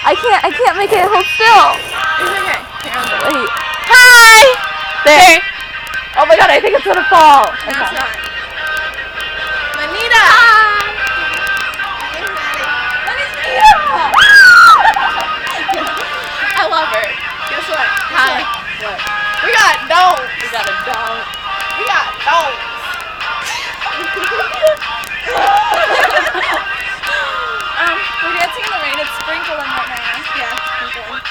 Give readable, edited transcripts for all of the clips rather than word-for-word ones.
I can't make it hold still. It's okay. Here, I'll do it. Wait. Hi! There. Oh my god, I think it's gonna fall. No, Okay. it's not. Vannida! I love her. Guess what? Hi. What? We got don'ts. We got a dog. We got don'ts. We're dancing in the rain. It's sprinkling right now. Yeah, sprinkling.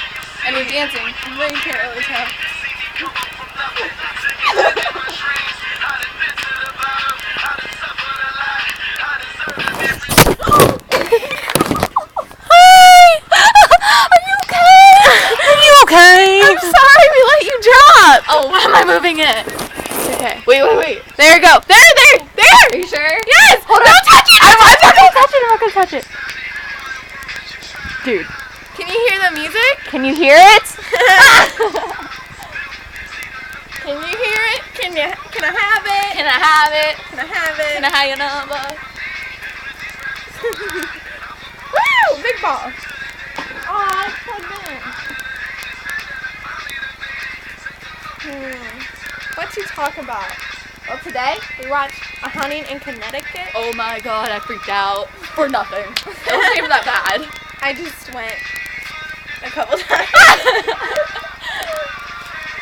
And we're dancing. But you can't really tell. Okay. I'm sorry we let you drop. Oh, why am I moving it? Okay. Wait. There you go. There. Are you sure? Yes. Hold on. Don't touch it. I'm not gonna touch it. Dude, Can you hear the music? can you hear it? Can you hear it? Can I have it? Can I have it? Can I have it? Can I have your number? Woo! Big ball. Oh, it's plugged in. What to talk about? Well, today we watched A Hunting in Connecticut. Oh my god, I freaked out. For nothing. It wasn't even that bad. I just went a couple times.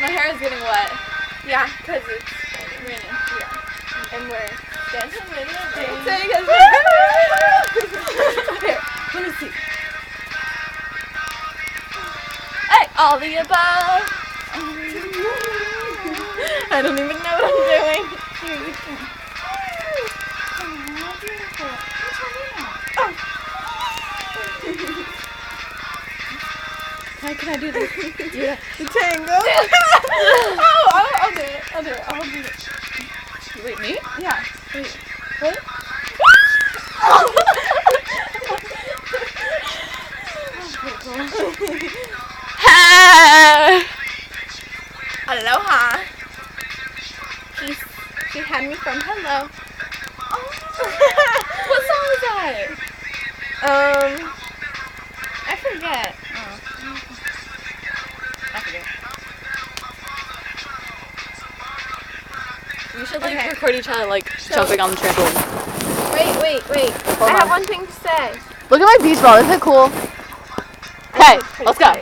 My hair is getting wet. Yeah, because it's Raining. yeah, and we're dancing in the rain. Here, let me see. Hey, all the above. I don't even know what I'm doing. Can I do this? Yeah. The tango. Oh, I'll do it. Wait, me? Yeah. Wait. What? Aloha. She had me from hello. What song is that? I forget. I forget. We should Okay. record each other jumping on the trampoline. Wait. Hold I on. have one thing to say. Look at my beach ball. Isn't it cool? Okay, let's go.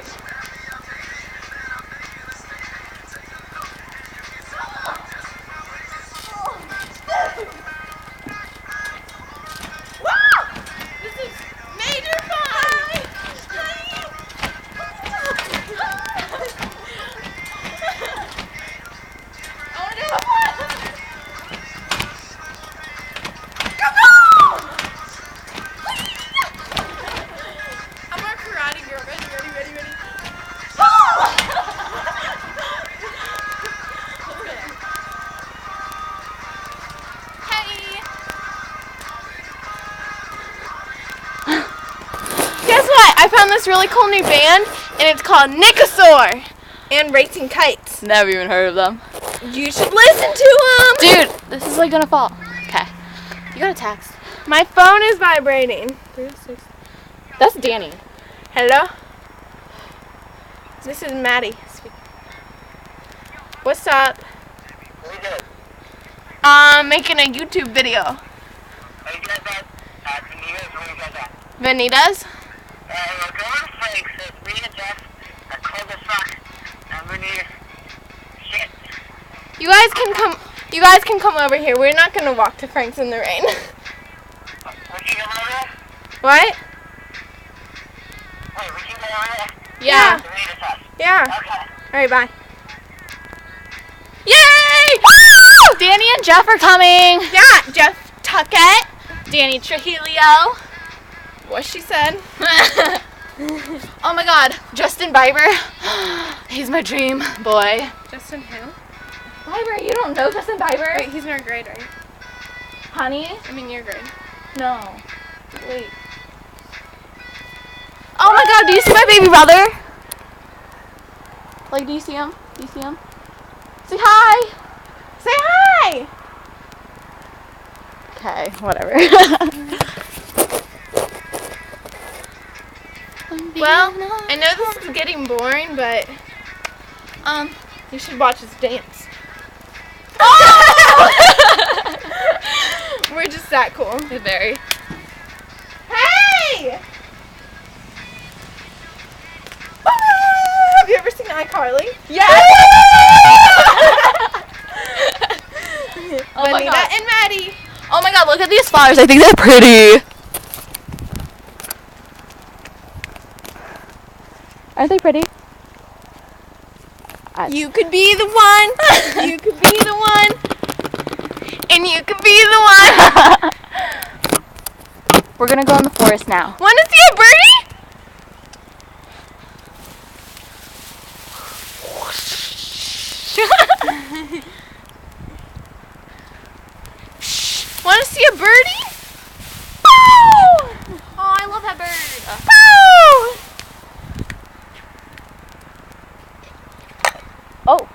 This is major fun! Come on! I'm a karate girl. Ready. Hey! Guess what? I found this really cool new band, and it's called Nicosaur and Racing Kites. Never even heard of them. You should listen to them! Dude, this is gonna fall. Okay. You got a text. My phone is vibrating. That's Danny. Hello? This is Maddie. What's up? We good. Making a YouTube video. Are you guys at Vanida's? Where you guys at? Vanida's? We're going to Frank's. It's me and Jeff are cold as fuck. And we need shit. You guys can come over here. We're not gonna walk to Frank's in the rain. We can go over there? What? Wait, we can go over there? Yeah. Vanida's house. Yeah. Okay. Alright, bye. Yay! Woo! Danny and Jeff are coming. Yeah, Jeff Tuckett. Danny Trujillo. What she said. Oh my god, Justin Bieber. He's my dream boy. Justin who? Bieber, you don't know Justin Bieber? Wait, he's in our grade, right? Honey? I mean your grade. No. Wait. Oh my god, do you see my baby brother? Like, do you see him? Say hi! Say hi! Okay, whatever. Well, I know this is getting boring, but you should watch us dance. Oh! We're just that cool. Very. Hey! Have you ever seen iCarly? Yes! Oh my Vannida God. and Maddie. Oh my God, look at these flowers. I think they're pretty. Aren't they pretty? You could be the one. You could be the one. And you could be the one. We're gonna go in the forest now. Want to see a birdie? Want to see a birdie? Oh, I love that bird. Oh.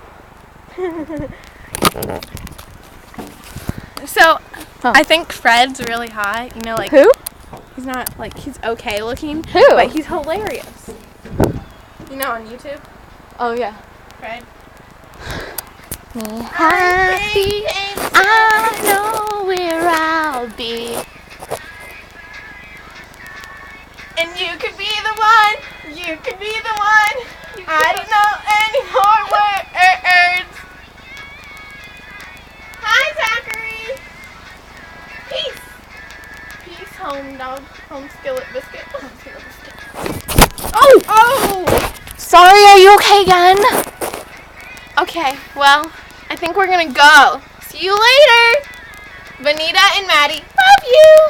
So, Huh. I think Fred's really hot. You know, like Who? he's not like he's okay looking, Who? but he's hilarious. You know, on YouTube, Oh yeah. Fred. Happy, I know where I'll be. And you could be the one. You could be the one. I don't know any more words. Hi, Zachary. Peace. Peace, home dog. Home skillet biscuit. Home skillet biscuit. Oh! Oh! Sorry, are you okay again? Okay, well, I think we're gonna go. See you later. Vannida and Maddie, love you.